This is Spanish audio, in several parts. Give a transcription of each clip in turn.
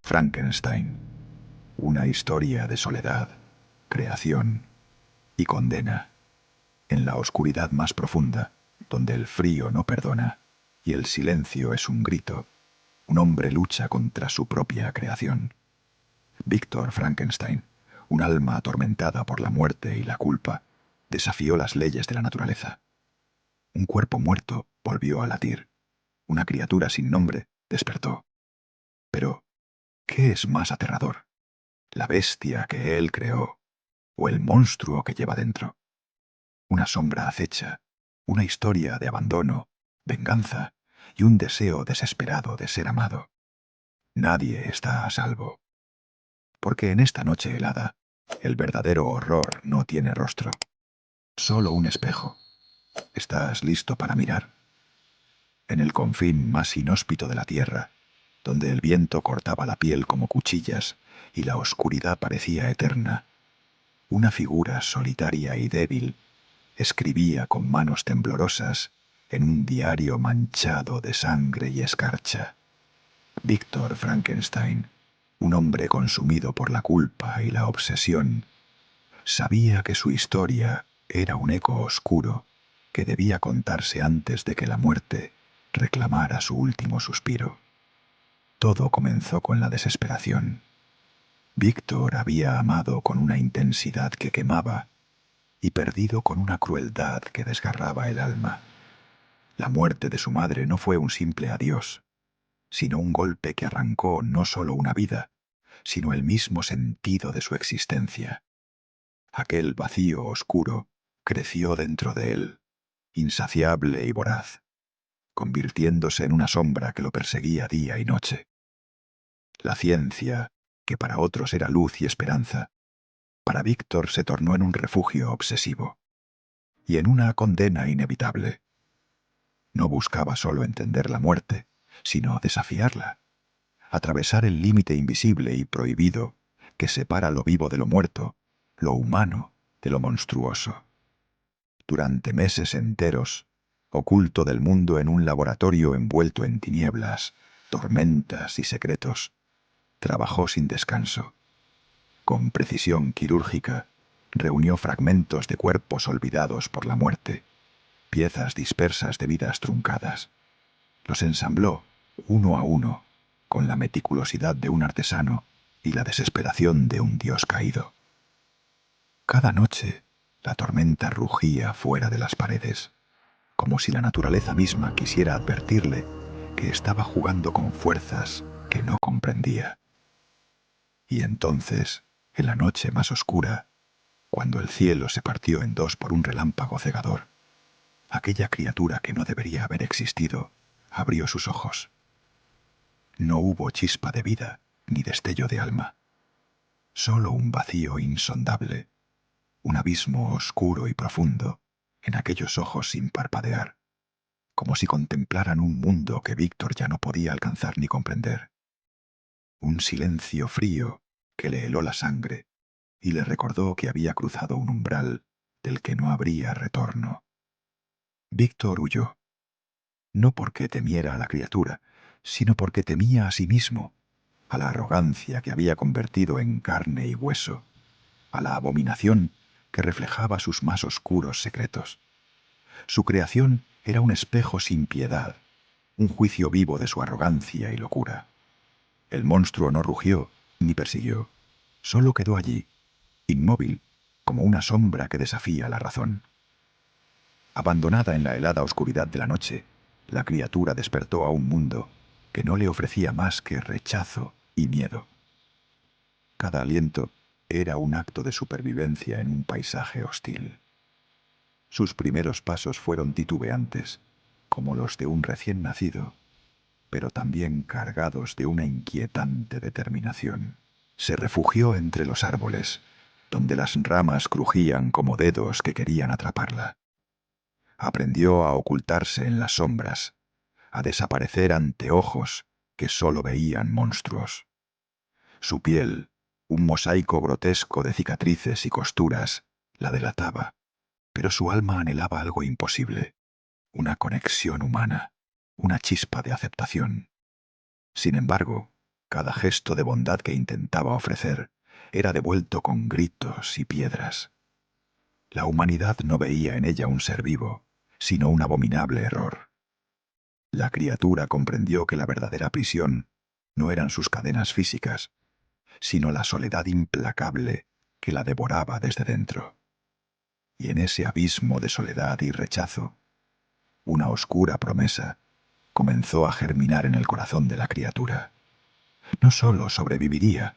Frankenstein, una historia de soledad, creación y condena, en la oscuridad más profunda, donde el frío no perdona y el silencio es un grito. Un hombre lucha contra su propia creación. Víctor Frankenstein, un alma atormentada por la muerte y la culpa, desafió las leyes de la naturaleza. Un cuerpo muerto volvió a latir. Una criatura sin nombre despertó. Pero, ¿qué es más aterrador? ¿La bestia que él creó o el monstruo que lleva dentro? Una sombra acecha, una historia de abandono, venganza y un deseo desesperado de ser amado. Nadie está a salvo. Porque en esta noche helada, el verdadero horror no tiene rostro. Solo un espejo. ¿Estás listo para mirar? En el confín más inhóspito de la tierra, donde el viento cortaba la piel como cuchillas y la oscuridad parecía eterna, una figura solitaria y débil escribía con manos temblorosas en un diario manchado de sangre y escarcha. Víctor Frankenstein, un hombre consumido por la culpa y la obsesión, sabía que su historia era un eco oscuro que debía contarse antes de que la muerte reclamara su último suspiro. Todo comenzó con la desesperación. Víctor había amado con una intensidad que quemaba y perdido con una crueldad que desgarraba el alma. La muerte de su madre no fue un simple adiós, sino un golpe que arrancó no solo una vida, sino el mismo sentido de su existencia. Aquel vacío oscuro creció dentro de él, insaciable y voraz, convirtiéndose en una sombra que lo perseguía día y noche. La ciencia, que para otros era luz y esperanza, para Víctor se tornó en un refugio obsesivo y en una condena inevitable. No buscaba solo entender la muerte, sino desafiarla, atravesar el límite invisible y prohibido que separa lo vivo de lo muerto, lo humano de lo monstruoso. Durante meses enteros, oculto del mundo en un laboratorio envuelto en tinieblas, tormentas y secretos, trabajó sin descanso. Con precisión quirúrgica, reunió fragmentos de cuerpos olvidados por la muerte, piezas dispersas de vidas truncadas. Los ensambló, uno a uno, con la meticulosidad de un artesano y la desesperación de un dios caído. Cada noche, la tormenta rugía fuera de las paredes, como si la naturaleza misma quisiera advertirle que estaba jugando con fuerzas que no comprendía. Y entonces, en la noche más oscura, cuando el cielo se partió en dos por un relámpago cegador, aquella criatura que no debería haber existido abrió sus ojos. No hubo chispa de vida ni destello de alma, solo un vacío insondable, un abismo oscuro y profundo en aquellos ojos sin parpadear, como si contemplaran un mundo que Víctor ya no podía alcanzar ni comprender. Un silencio frío que le heló la sangre y le recordó que había cruzado un umbral del que no habría retorno. Víctor huyó, no porque temiera a la criatura, sino porque temía a sí mismo, a la arrogancia que había convertido en carne y hueso, a la abominación que reflejaba sus más oscuros secretos. Su creación era un espejo sin piedad, un juicio vivo de su arrogancia y locura. El monstruo no rugió ni persiguió, solo quedó allí, inmóvil, como una sombra que desafía la razón. Abandonada en la helada oscuridad de la noche, la criatura despertó a un mundo que no le ofrecía más que rechazo y miedo. Cada aliento era un acto de supervivencia en un paisaje hostil. Sus primeros pasos fueron titubeantes, como los de un recién nacido, pero también cargados de una inquietante determinación. Se refugió entre los árboles, donde las ramas crujían como dedos que querían atraparla. Aprendió a ocultarse en las sombras, a desaparecer ante ojos que sólo veían monstruos. Su piel, un mosaico grotesco de cicatrices y costuras, la delataba, pero su alma anhelaba algo imposible, una conexión humana, una chispa de aceptación. Sin embargo, Cada gesto de bondad que intentaba ofrecer era devuelto con gritos y piedras. La humanidad no veía en ella un ser vivo, sino un abominable error. La criatura comprendió que la verdadera prisión no eran sus cadenas físicas, sino la soledad implacable que la devoraba desde dentro. Y en ese abismo de soledad y rechazo, una oscura promesa comenzó a germinar en el corazón de la criatura. No solo sobreviviría,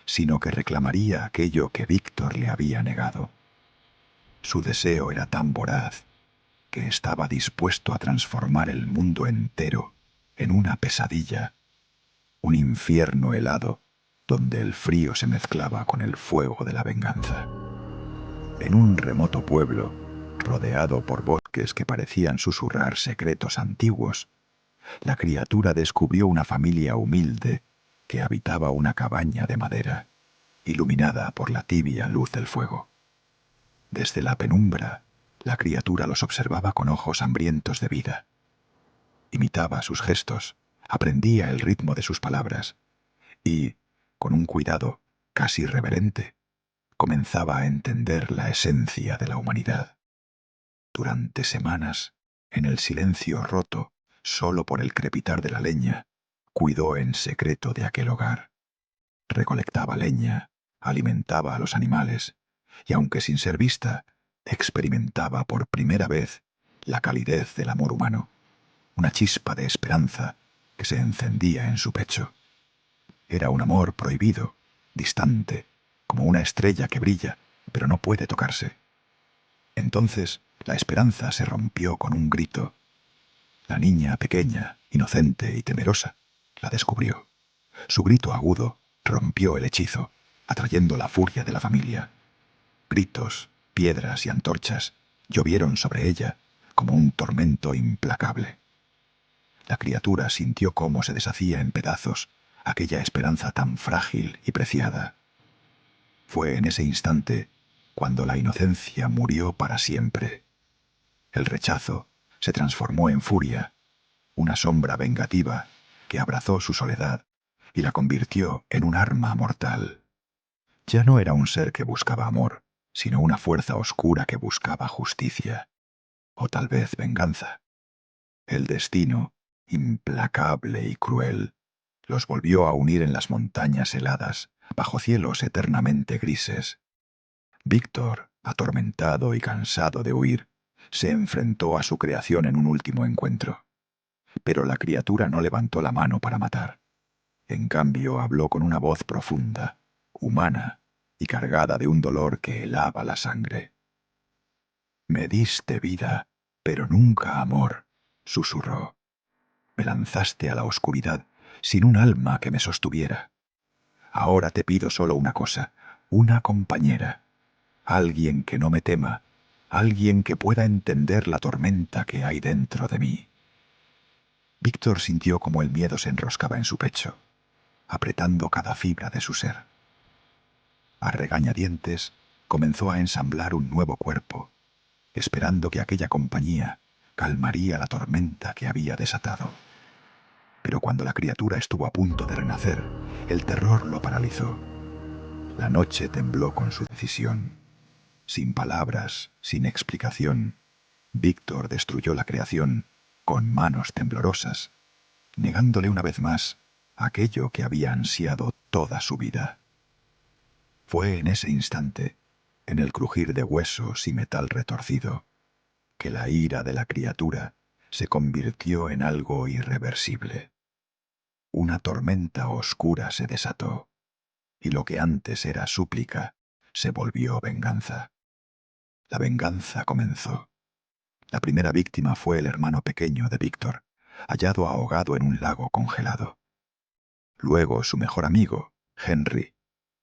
sino que reclamaría aquello que Víctor le había negado. Su deseo era tan voraz que estaba dispuesto a transformar el mundo entero en una pesadilla, un infierno helado donde el frío se mezclaba con el fuego de la venganza. En un remoto pueblo, rodeado por bosques que parecían susurrar secretos antiguos, la criatura descubrió una familia humilde que habitaba una cabaña de madera, iluminada por la tibia luz del fuego. Desde la penumbra, la criatura los observaba con ojos hambrientos de vida. Imitaba sus gestos, aprendía el ritmo de sus palabras y, con un cuidado casi reverente, comenzaba a entender la esencia de la humanidad. Durante semanas, en el silencio roto, solo por el crepitar de la leña, cuidó en secreto de aquel hogar. Recolectaba leña, alimentaba a los animales, y aunque sin ser vista, experimentaba por primera vez la calidez del amor humano, una chispa de esperanza que se encendía en su pecho. Era un amor prohibido, distante, como una estrella que brilla, pero no puede tocarse. Entonces la esperanza se rompió con un grito. La niña pequeña, inocente y temerosa, la descubrió. Su grito agudo rompió el hechizo, atrayendo la furia de la familia. Gritos, piedras y antorchas llovieron sobre ella como un tormento implacable. La criatura sintió cómo se deshacía en pedazos aquella esperanza tan frágil y preciada. Fue en ese instante cuando la inocencia murió para siempre. El rechazo se transformó en furia, una sombra vengativa que abrazó su soledad y la convirtió en un arma mortal. Ya no era un ser que buscaba amor, sino una fuerza oscura que buscaba justicia, o tal vez venganza. El destino, implacable y cruel, los volvió a unir en las montañas heladas, bajo cielos eternamente grises. Víctor, atormentado y cansado de huir, se enfrentó a su creación en un último encuentro. Pero la criatura no levantó la mano para matar. En cambio, habló con una voz profunda, humana y cargada de un dolor que helaba la sangre. «Me diste vida, pero nunca amor», susurró. «Me lanzaste a la oscuridad sin un alma que me sostuviera. Ahora te pido solo una cosa, una compañera, alguien que no me tema, alguien que pueda entender la tormenta que hay dentro de mí». Víctor sintió como el miedo se enroscaba en su pecho, apretando cada fibra de su ser. A regañadientes, comenzó a ensamblar un nuevo cuerpo, esperando que aquella compañía calmaría la tormenta que había desatado. Pero cuando la criatura estuvo a punto de renacer, el terror lo paralizó. La noche tembló con su decisión. Sin palabras, sin explicación, Víctor destruyó la creación con manos temblorosas, negándole una vez más aquello que había ansiado toda su vida. Fue en ese instante, en el crujir de huesos y metal retorcido, que la ira de la criatura se convirtió en algo irreversible. Una tormenta oscura se desató, y lo que antes era súplica se volvió venganza. La venganza comenzó. La primera víctima fue el hermano pequeño de Víctor, hallado ahogado en un lago congelado. Luego su mejor amigo, Henry,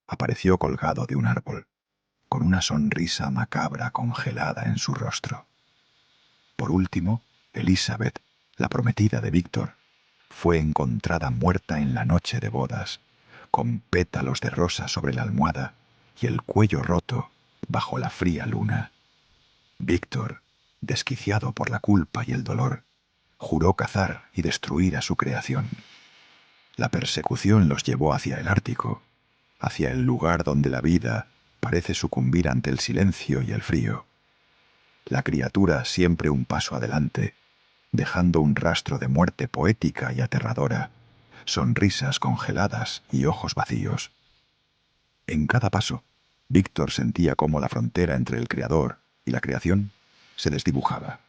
apareció colgado de un árbol, con una sonrisa macabra congelada en su rostro. Por último, Elizabeth, la prometida de Víctor, fue encontrada muerta en la noche de bodas, con pétalos de rosa sobre la almohada y el cuello roto bajo la fría luna. Víctor, desquiciado por la culpa y el dolor, juró cazar y destruir a su creación. La persecución los llevó hacia el Ártico, hacia el lugar donde la vida parece sucumbir ante el silencio y el frío. La criatura siempre un paso adelante, dejando un rastro de muerte poética y aterradora, sonrisas congeladas y ojos vacíos. En cada paso, Víctor sentía cómo la frontera entre el creador y la creación se desdibujaba.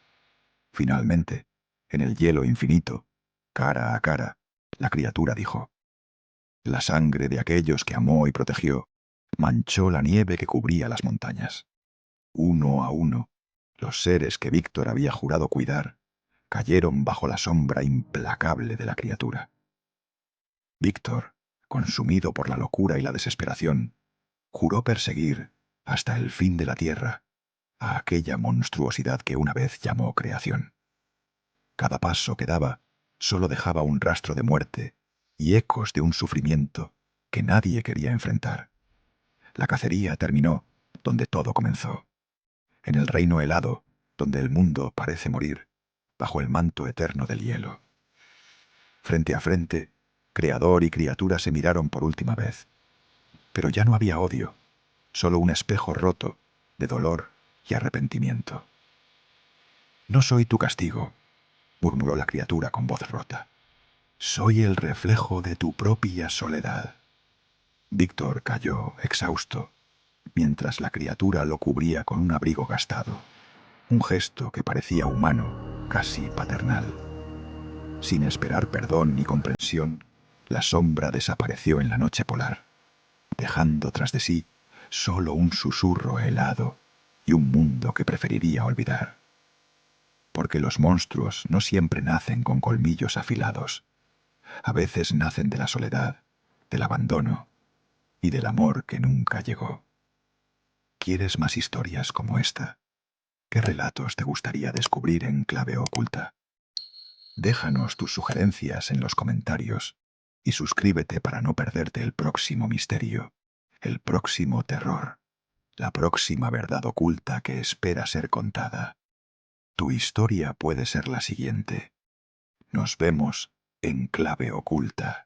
Finalmente, en el hielo infinito, cara a cara, la criatura dijo: la sangre de aquellos que amó y protegió manchó la nieve que cubría las montañas. Uno a uno, los seres que Víctor había jurado cuidar cayeron bajo la sombra implacable de la criatura. Víctor, consumido por la locura y la desesperación, juró perseguir, hasta el fin de la tierra, a aquella monstruosidad que una vez llamó creación. Cada paso que daba solo dejaba un rastro de muerte y ecos de un sufrimiento que nadie quería enfrentar. La cacería terminó donde todo comenzó, en el reino helado, donde el mundo parece morir, bajo el manto eterno del hielo. Frente a frente, creador y criatura se miraron por última vez. Pero ya no había odio, solo un espejo roto de dolor y arrepentimiento. «No soy tu castigo», murmuró la criatura con voz rota. «Soy el reflejo de tu propia soledad». Víctor cayó, exhausto, mientras la criatura lo cubría con un abrigo gastado, un gesto que parecía humano, casi paternal. Sin esperar perdón ni comprensión, la sombra desapareció en la noche polar, dejando tras de sí solo un susurro helado y un mundo que preferiría olvidar. Porque los monstruos no siempre nacen con colmillos afilados. A veces nacen de la soledad, del abandono y del amor que nunca llegó. ¿Quieres más historias como esta? ¿Qué relatos te gustaría descubrir en Clave Oculta? Déjanos tus sugerencias en los comentarios y suscríbete para no perderte el próximo misterio, el próximo terror, la próxima verdad oculta que espera ser contada. Tu historia puede ser la siguiente. Nos vemos en Clave Oculta.